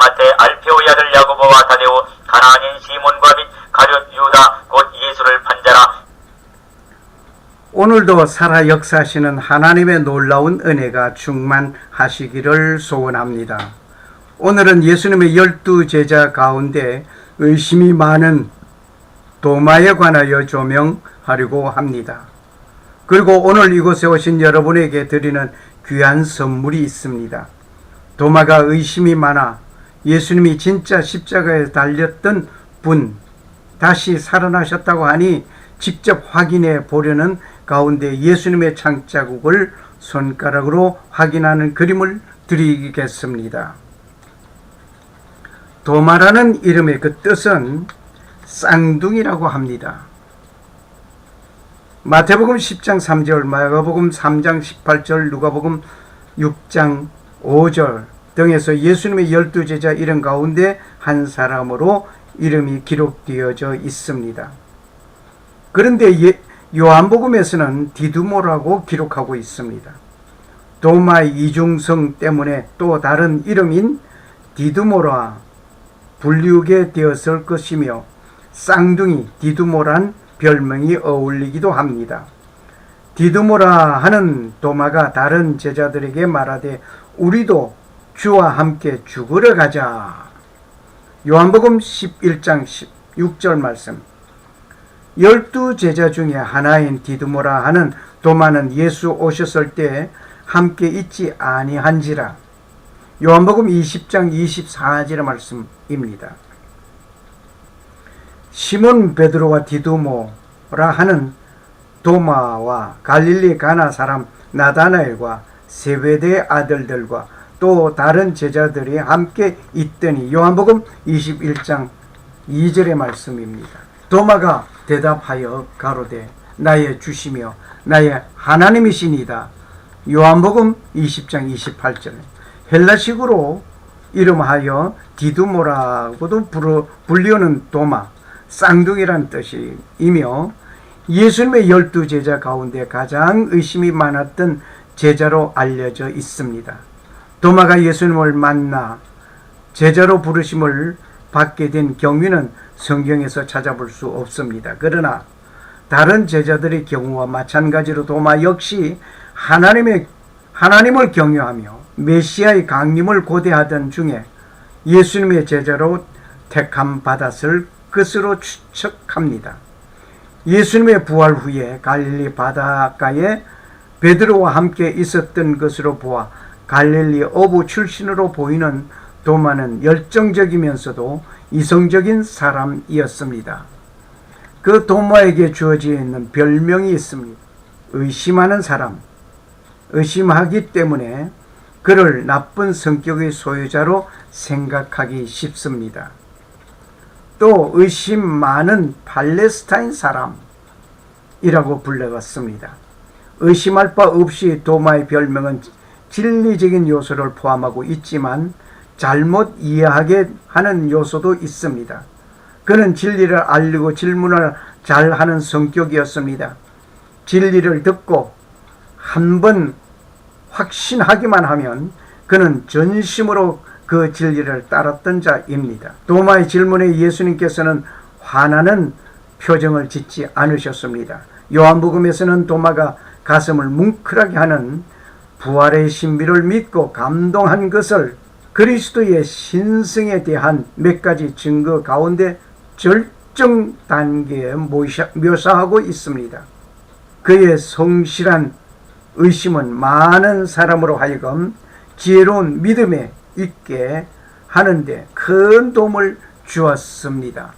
마태, 알페오의 아들 야고보와 다데오, 가나안인 시몬과 및 가룟 유다 곧 예수를 판자라. 오늘도 살아 역사하시는 하나님의 놀라운 은혜가 충만하시기를 소원합니다. 오늘은 예수님의 12 제자 가운데 의심이 많은 도마에 관하여 조명하려고 합니다. 그리고 오늘 이곳에 오신 여러분에게 드리는 귀한 선물이 있습니다. 도마가 의심이 많아 예수님이 진짜 십자가에 달렸던 분, 다시 살아나셨다고 하니 직접 확인해 보려는 가운데 예수님의 창자국을 손가락으로 확인하는 그림을 드리겠습니다. 도마라는 이름의 그 뜻은 쌍둥이라고 합니다. 마태복음 10장 3절, 마가복음 3장 18절, 누가복음 6장 5절 등에서 예수님의 12 제자 이름 가운데 한 사람으로 이름이 기록되어져 있습니다. 그런데 요한복음에서는 디두모라고 기록하고 있습니다. 도마의 이중성 때문에 또 다른 이름인 디두모라 불리우게 되었을 것이며 쌍둥이 디두모란 별명이 어울리기도 합니다. 디두모라 하는 도마가 다른 제자들에게 말하되 우리도 주와 함께 죽으러 가자. 요한복음 11장 16절 말씀. 12 제자 중에 하나인 디두모라 하는 도마는 예수 오셨을 때 함께 있지 아니한지라. 요한복음 20장 24절의 말씀입니다. 시몬 베드로와 디두모라 하는 도마와 갈릴리 가나 사람 나다나엘과 세베대의 아들들과 또 다른 제자들이 함께 있더니 요한복음 21장 2절의 말씀입니다. 도마가 대답하여 가로되 나의 주시며 나의 하나님이시니이다. 요한복음 20장 28절. 헬라식으로 이름하여 디두모라고도 불리우는 도마, 쌍둥이란 뜻이며 예수님의 12 제자 가운데 가장 의심이 많았던 제자로 알려져 있습니다. 도마가 예수님을 만나 제자로 부르심을 받게 된 경위는 성경에서 찾아볼 수 없습니다. 그러나 다른 제자들의 경우와 마찬가지로 도마 역시 하나님을 경외하며 메시아의 강림을 고대하던 중에 예수님의 제자로 택함 받았을 것으로 추측합니다. 예수님의 부활 후에 갈릴리 바닷가에 베드로와 함께 있었던 것으로 보아 갈릴리 어부 출신으로 보이는 도마는 열정적이면서도 이성적인 사람이었습니다. 그 도마에게 주어져 있는 별명이 있습니다. 의심하는 사람. 의심하기 때문에 그를 나쁜 성격의 소유자로 생각하기 쉽습니다. 또 의심 많은 팔레스타인 사람이라고 불러봤습니다. 의심할 바 없이 도마의 별명은 진리적인 요소를 포함하고 있지만 잘못 이해하게 하는 요소도 있습니다. 그는 진리를 알리고 질문을 잘하는 성격이었습니다. 진리를 듣고 한번 확신하기만 하면 그는 전심으로 그 진리를 따랐던 자입니다. 도마의 질문에 예수님께서는 화나는 표정을 짓지 않으셨습니다. 요한복음에서는 도마가 가슴을 뭉클하게 하는 부활의 신비를 믿고 감동한 것을 그리스도의 신성에 대한 몇 가지 증거 가운데 절정 단계에 묘사하고 있습니다. 그의 성실한 의심은 많은 사람으로 하여금 지혜로운 믿음에 있게 하는데 큰 도움을 주었습니다.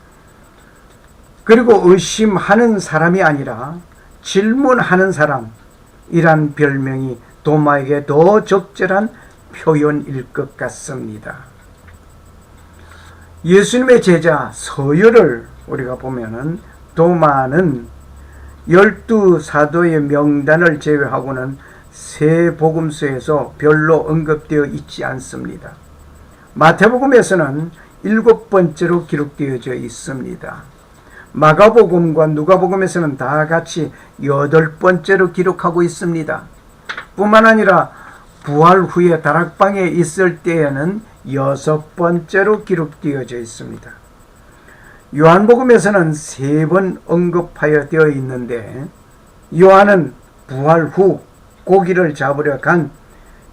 그리고 의심하는 사람이 아니라 질문하는 사람이란 별명이 도마에게 더 적절한 표현일 것 같습니다. 예수님의 제자 서열을 우리가 보면은 도마는 12 사도의 명단을 제외하고는 세 복음서에서 별로 언급되어 있지 않습니다. 마태복음에서는 7번째로 기록되어져 있습니다. 마가복음과 누가복음에서는 다 같이 8번째로 기록하고 있습니다. 뿐만 아니라 부활 후에 다락방에 있을 때에는 6번째로 기록되어져 있습니다. 요한복음에서는 3번 언급하여 되어 있는데, 요한은 부활 후 고기를 잡으려 간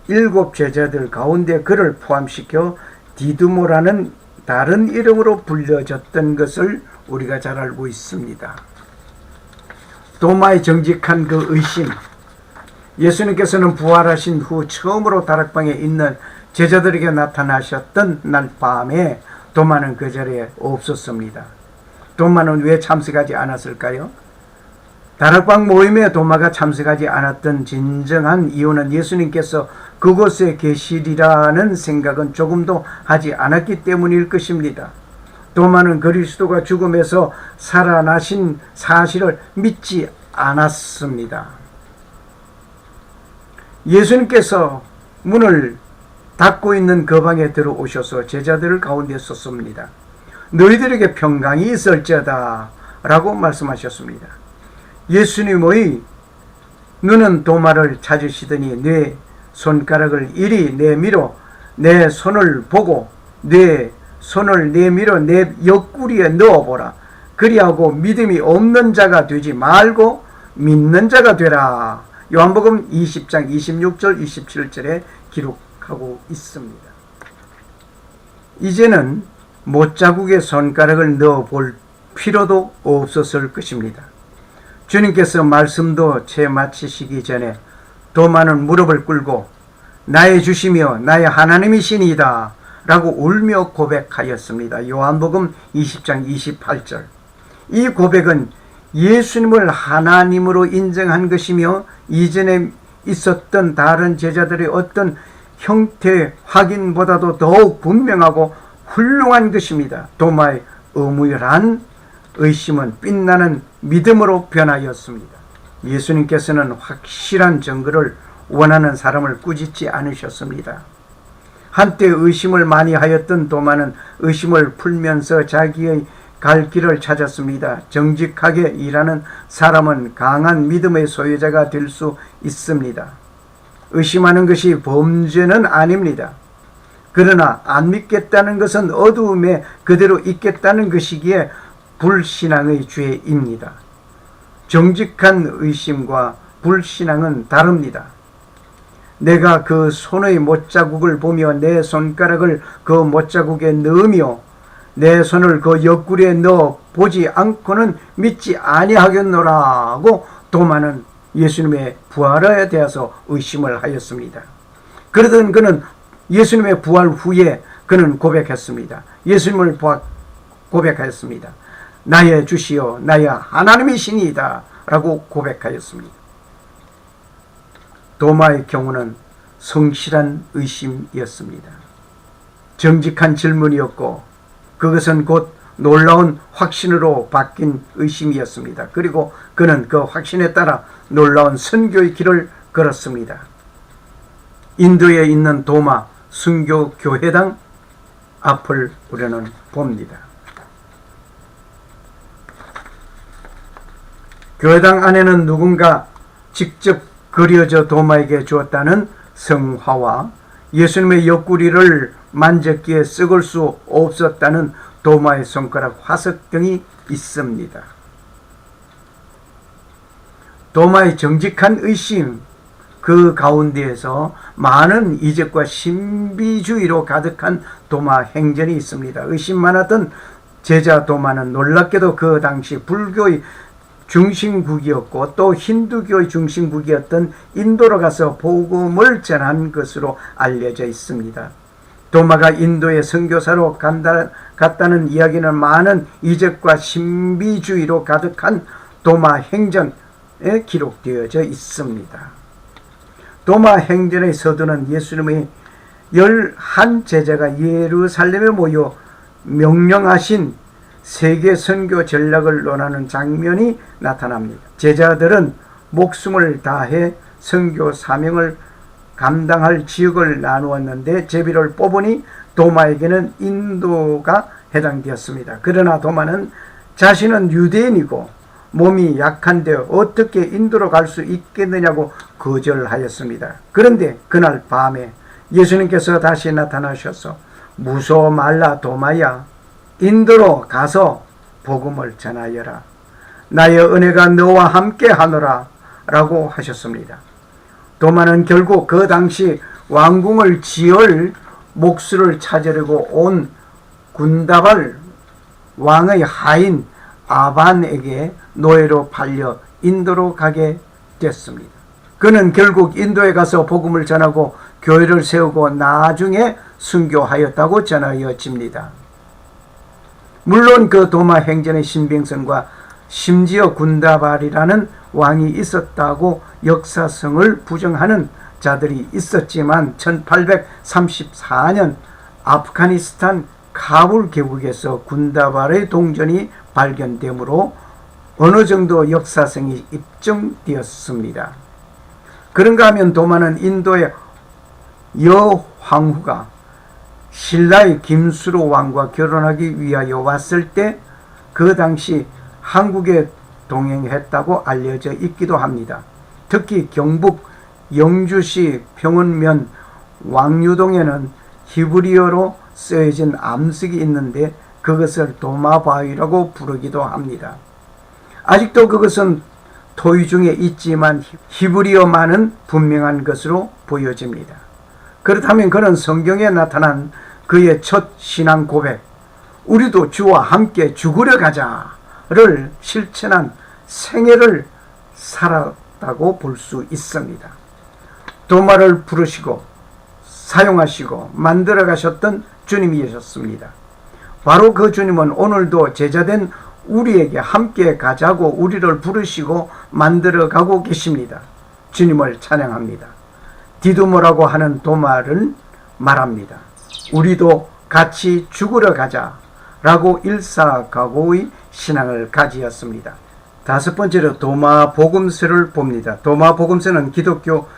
7 제자들 가운데 그를 포함시켜 디두모라는 다른 이름으로 불려졌던 것을 우리가 잘 알고 있습니다. 도마의 정직한 그 의심, 예수님께서는 부활하신 후 처음으로 다락방에 있는 제자들에게 나타나셨던 날 밤에 도마는 그 자리에 없었습니다. 도마는 왜 참석하지 않았을까요? 다락방 모임에 도마가 참석하지 않았던 진정한 이유는 예수님께서 그곳에 계시리라는 생각은 조금도 하지 않았기 때문일 것입니다. 도마는 그리스도가 죽음에서 살아나신 사실을 믿지 않았습니다. 예수님께서 문을 닫고 있는 그 방에 들어오셔서 제자들 가운데 섰습니다. 너희들에게 평강이 있을지어다 라고 말씀하셨습니다. 예수님의 눈은 도마를 찾으시더니 내 손가락을 이리 내밀어 내 손을 보고 내 손을 내밀어 내 옆구리에 넣어보라. 그리하고 믿음이 없는 자가 되지 말고 믿는 자가 되라. 요한복음 20장 26절 27절에 기록하고 있습니다. 이제는 못자국에 손가락을 넣어볼 필요도 없었을 것입니다. 주님께서 말씀도 채 마치시기 전에 도마는 무릎을 꿇고 나의 주시며 나의 하나님이시니이다 라고 울며 고백하였습니다. 요한복음 20장 28절. 이 고백은 예수님을 하나님으로 인정한 것이며 이전에 있었던 다른 제자들의 어떤 형태 확인보다도 더욱 분명하고 훌륭한 것입니다. 도마의 의무열한 의심은 빛나는 믿음으로 변하였습니다. 예수님께서는 확실한 증거를 원하는 사람을 꾸짖지 않으셨습니다. 한때 의심을 많이 하였던 도마는 의심을 풀면서 자기의 갈 길을 찾았습니다. 정직하게 일하는 사람은 강한 믿음의 소유자가 될 수 있습니다. 의심하는 것이 범죄는 아닙니다. 그러나 안 믿겠다는 것은 어두움에 그대로 있겠다는 것이기에 불신앙의 죄입니다. 정직한 의심과 불신앙은 다릅니다. 내가 그 손의 못자국을 보며 내 손가락을 그 못자국에 넣으며 내 손을 그 옆구리에 넣어 보지 않고는 믿지 아니하겠노라고 도마는 예수님의 부활에 대해서 의심을 하였습니다. 그러던 그는 예수님의 부활 후에 그는 고백했습니다. 예수님을 고백하였습니다. 나의 주시여 나의 하나님이시니이다 라고 고백하였습니다. 도마의 경우는 성실한 의심이었습니다. 정직한 질문이었고 그것은 곧 놀라운 확신으로 바뀐 의심이었습니다. 그리고 그는 그 확신에 따라 놀라운 선교의 길을 걸었습니다. 인도에 있는 도마 순교 교회당 앞을 우리는 봅니다. 교회당 안에는 누군가 직접 그려져 도마에게 주었다는 성화와 예수님의 옆구리를 만졌기에 썩을 수 없었다는 도마의 손가락 화석 등이 있습니다. 도마의 정직한 의심, 그 가운데에서 많은 이적과 신비주의로 가득한 도마 행전이 있습니다. 의심 많았던 제자 도마는 놀랍게도 그 당시 불교의 중심국이었고 또 힌두교의 중심국이었던 인도로 가서 복음을 전한 것으로 알려져 있습니다. 도마가 인도의 선교사로 갔다는 이야기는 많은 이적과 신비주의로 가득한 도마 행전에 기록되어져 있습니다. 도마 행전의 서두는 예수님의 11 제자가 예루살렘에 모여 명령하신 세계 선교 전략을 논하는 장면이 나타납니다. 제자들은 목숨을 다해 선교 사명을 감당할 지역을 나누었는데 제비를 뽑으니 도마에게는 인도가 해당되었습니다. 그러나 도마는 자신은 유대인이고 몸이 약한데 어떻게 인도로 갈 수 있겠느냐고 거절하였습니다. 그런데 그날 밤에 예수님께서 다시 나타나셔서 무서워 말라 도마야, 인도로 가서 복음을 전하여라. 나의 은혜가 너와 함께 하노라 라고 하셨습니다. 도마는 결국 그 당시 왕궁을 지을 목수를 찾으려고 온 군다발 왕의 하인 아반에게 노예로 팔려 인도로 가게 됐습니다. 그는 결국 인도에 가서 복음을 전하고 교회를 세우고 나중에 순교하였다고 전하여집니다. 물론 그 도마 행전의 신빙성과 심지어 군다발이라는 왕이 있었다고 역사성을 부정하는 자들이 있었지만 1834년 아프가니스탄 카불 계곡에서 군다발의 동전이 발견되므로 어느 정도 역사성이 입증되었습니다. 그런가 하면 도마는 인도의 여황후가 신라의 김수로 왕과 결혼하기 위하여 왔을 때 그 당시 한국에 동행했다고 알려져 있기도 합니다. 특히 경북 영주시 평원면 왕류동에는 히브리어로 쓰여진 암석이 있는데 그것을 도마바위라고 부르기도 합니다. 아직도 그것은 토의 중에 있지만 히브리어만은 분명한 것으로 보여집니다. 그렇다면 그는 성경에 나타난 그의 첫 신앙 고백, 우리도 주와 함께 죽으려 가자를 실천한 생애를 살았다고 볼 수 있습니다. 도마를 부르시고 사용하시고 만들어 가셨던 주님이셨습니다. 바로 그 주님은 오늘도 제자된 우리에게 함께 가자고 우리를 부르시고 만들어 가고 계십니다. 주님을 찬양합니다. 디두모라고 하는 도마를 말합니다. 우리도 같이 죽으러 가자 라고 일사각오의 신앙을 가지었습니다. 다섯 번째로 도마 복음서를 봅니다. 도마 복음서는 기독교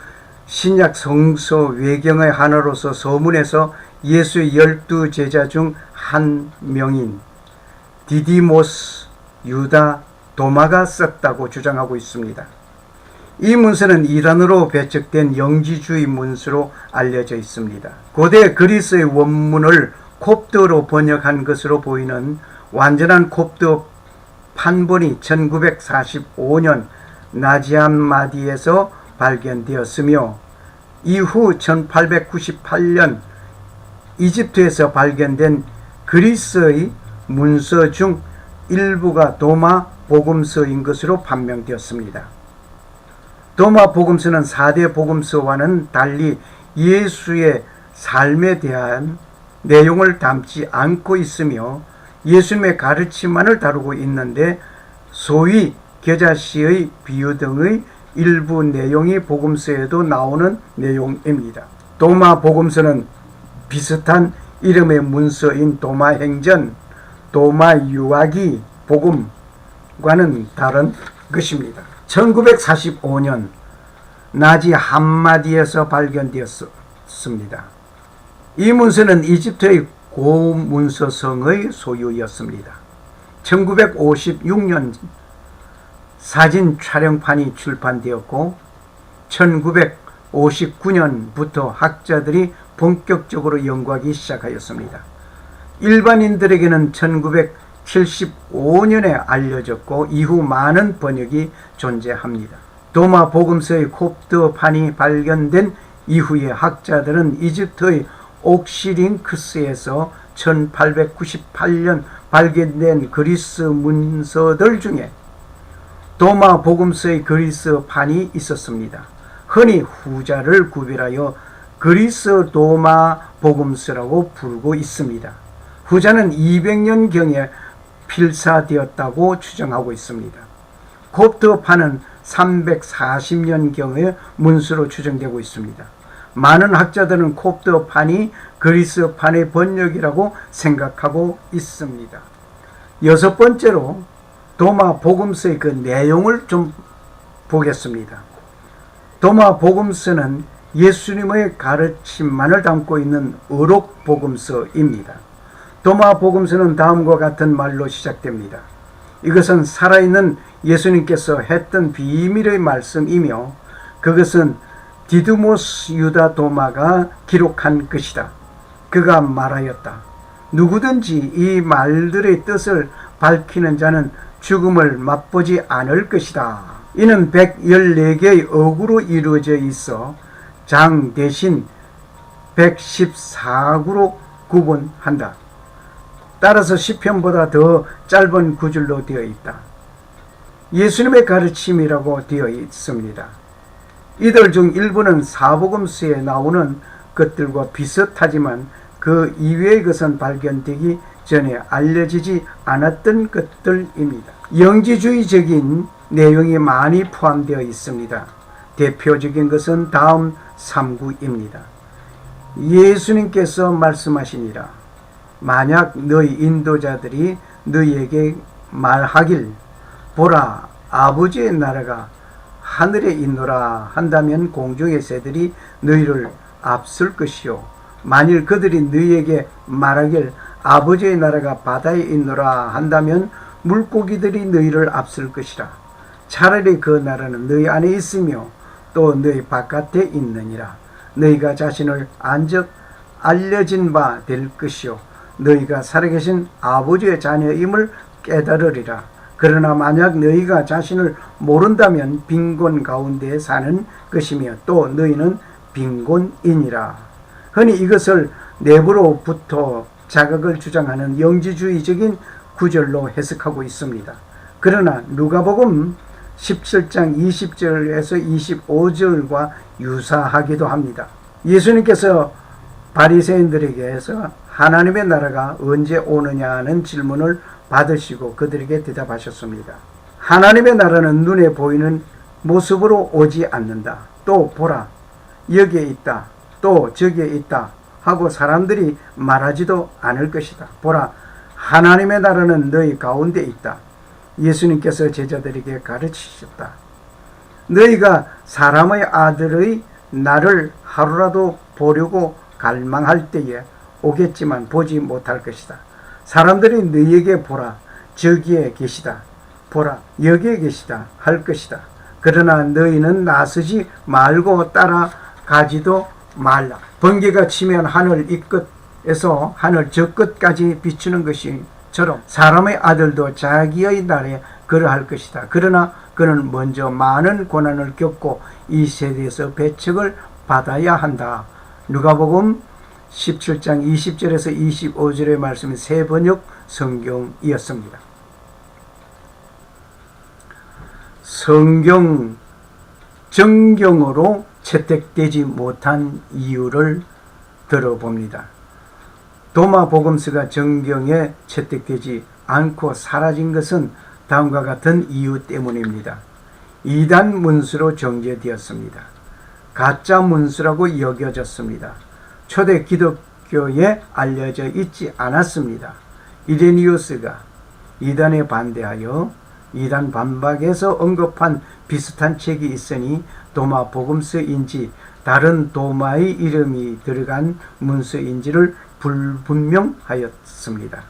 신약 성서 외경의 하나로서 서문에서 예수의 12 제자 중 한 명인 디디모스, 유다, 도마가 썼다고 주장하고 있습니다. 이 문서는 이란으로 배척된 영지주의 문서로 알려져 있습니다. 고대 그리스의 원문을 콥트어로 번역한 것으로 보이는 완전한 콥트어 판본이 1945년 나지안마디에서 발견되었으며 이후 1898년 이집트에서 발견된 그리스의 문서 중 일부가 도마 복음서인 것으로 판명되었습니다. 도마 복음서는 4대 복음서와는 달리 예수의 삶에 대한 내용을 담지 않고 있으며 예수님의 가르침만을 다루고 있는데 소위 겨자씨의 비유 등의 일부 내용이 복음서에도 나오는 내용입니다. 도마 복음서는 비슷한 이름의 문서인 도마 행전, 도마 유아기 복음과는 다른 것입니다. 1945년 나지 함마디에서 발견되었습니다. 이 문서는 이집트의 고문서성의 소유였습니다. 1956년 사진 촬영판이 출판되었고 1959년부터 학자들이 본격적으로 연구하기 시작하였습니다. 일반인들에게는 1975년에 알려졌고 이후 많은 번역이 존재합니다. 도마 복음서의 콥트어판이 발견된 이후에 학자들은 이집트의 옥시링크스에서 1898년 발견된 그리스 문서들 중에 도마 복음서의 그리스판이 있었습니다. 흔히 후자를 구별하여 그리스 도마 복음서라고 부르고 있습니다. 후자는 200년경에 필사되었다고 추정하고 있습니다. 콥트판은 340년경의 문서로 추정되고 있습니다. 많은 학자들은 콥트판이 그리스판의 번역이라고 생각하고 있습니다. 여섯 번째로 도마 복음서의 그 내용을 좀 보겠습니다. 도마 복음서는 예수님의 가르침만을 담고 있는 의록 복음서입니다. 도마 복음서는 다음과 같은 말로 시작됩니다. 이것은 살아있는 예수님께서 했던 비밀의 말씀이며 그것은 디두모스 유다 도마가 기록한 것이다. 그가 말하였다. 누구든지 이 말들의 뜻을 밝히는 자는 죽음을 맛보지 않을 것이다. 이는 114개의 어구로 이루어져 있어 장 대신 114구로 구분한다. 따라서 시편보다 더 짧은 구절로 되어 있다. 예수님의 가르침이라고 되어 있습니다. 이들 중 일부는 사복음서에 나오는 것들과 비슷하지만 그 이외의 것은 발견되기 전에 알려지지 않았던 것들입니다. 영지주의적인 내용이 많이 포함되어 있습니다. 대표적인 것은 다음 3구입니다. 예수님께서 말씀하시니라. 만약 너희 인도자들이 너희에게 말하길 보라 아버지의 나라가 하늘에 있노라 한다면 공중의 새들이 너희를 앞설 것이요 만일 그들이 너희에게 말하길 아버지의 나라가 바다에 있노라 한다면 물고기들이 너희를 앞설 것이라. 차라리 그 나라는 너희 안에 있으며 또 너희 바깥에 있느니라. 너희가 자신을 안적 알려진 바 될 것이요 너희가 살아계신 아버지의 자녀임을 깨달으리라. 그러나 만약 너희가 자신을 모른다면 빈곤 가운데 사는 것이며 또 너희는 빈곤이니라. 흔히 이것을 내부로부터 자각을 주장하는 영지주의적인 구절로 해석하고 있습니다. 그러나 누가복음 17장 20절에서 25절과 유사하기도 합니다. 예수님께서 바리새인들에게서 하나님의 나라가 언제 오느냐는 질문을 받으시고 그들에게 대답하셨습니다. 하나님의 나라는 눈에 보이는 모습으로 오지 않는다. 또 보라 여기에 있다. 또 저기에 있다 하고 사람들이 말하지도 않을 것이다. 보라 하나님의 나라는 너희 가운데 있다. 예수님께서 제자들에게 가르치셨다. 너희가 사람의 아들의 날을 하루라도 보려고 갈망할 때에 오겠지만 보지 못할 것이다. 사람들이 너희에게 보라 저기에 계시다. 보라 여기에 계시다 할 것이다. 그러나 너희는 나서지 말고 따라가지도 말라. 번개가 치면 하늘 이 끝에서 하늘 저 끝까지 비추는 것이처럼 사람의 아들도 자기의 날에 그러할 것이다. 그러나 그는 먼저 많은 고난을 겪고 이 세대에서 배척을 받아야 한다. 누가복음 17장 20절에서 25절의 말씀이 새 번역 성경이었습니다. 성경 정경으로 채택되지 못한 이유를 들어봅니다. 도마 복음서가 정경에 채택되지 않고 사라진 것은 다음과 같은 이유 때문입니다. 이단 문수로 정제되었습니다. 가짜 문수라고 여겨졌습니다. 초대 기독교에 알려져 있지 않았습니다. 이레니우스가 이단에 반대하여 이단 반박에서 언급한 비슷한 책이 있으니 도마 복음서인지 다른 도마의 이름이 들어간 문서인지를 불분명하였습니다.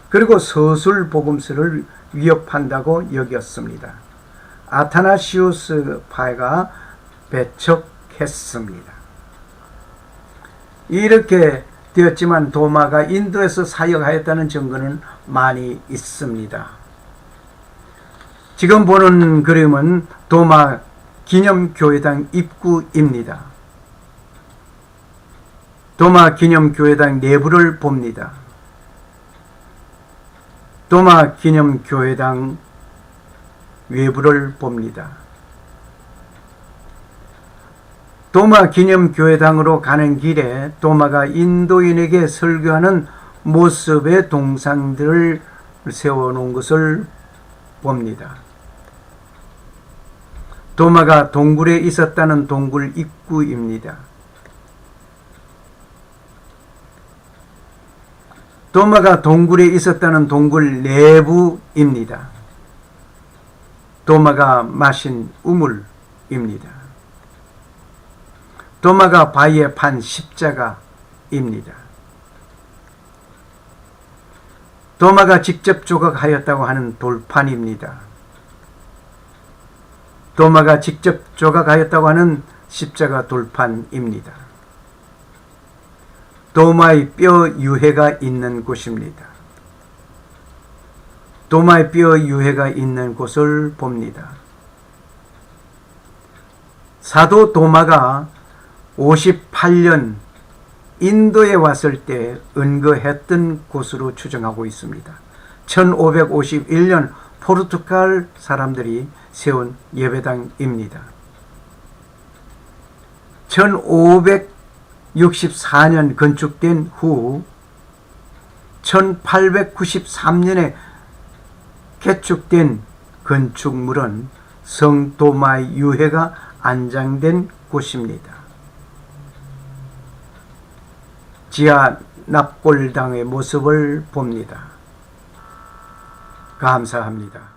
그리고 서술 복음서를 위협한다고 여겼습니다. 아타나시우스 파가 배척했습니다. 이렇게 되었지만 도마가 인도에서 사역하였다는 증거는 많이 있습니다. 지금 보는 그림은 도마 기념교회당 입구입니다. 도마 기념교회당 내부를 봅니다. 도마 기념교회당 외부를 봅니다. 도마 기념교회당으로 가는 길에 도마가 인도인에게 설교하는 모습의 동상들을 세워놓은 것을 봅니다. 도마가 동굴에 있었다는 동굴 입구입니다. 도마가 동굴에 있었다는 동굴 내부입니다. 도마가 마신 우물입니다. 도마가 바위에 판 십자가입니다. 도마가 직접 조각하였다고 하는 돌판입니다. 도마가 직접 조각하였다고 하는 십자가 돌판입니다. 도마의 뼈 유해가 있는 곳입니다. 도마의 뼈 유해가 있는 곳을 봅니다. 사도 도마가 58년 인도에 왔을 때 은거했던 곳으로 추정하고 있습니다. 1551년 포르투갈 사람들이 세운 예배당입니다. 1564년 건축된 후 1893년에 개축된 건축물은 성도마의 유해가 안장된 곳입니다. 지하 납골당의 모습을 봅니다. 감사합니다.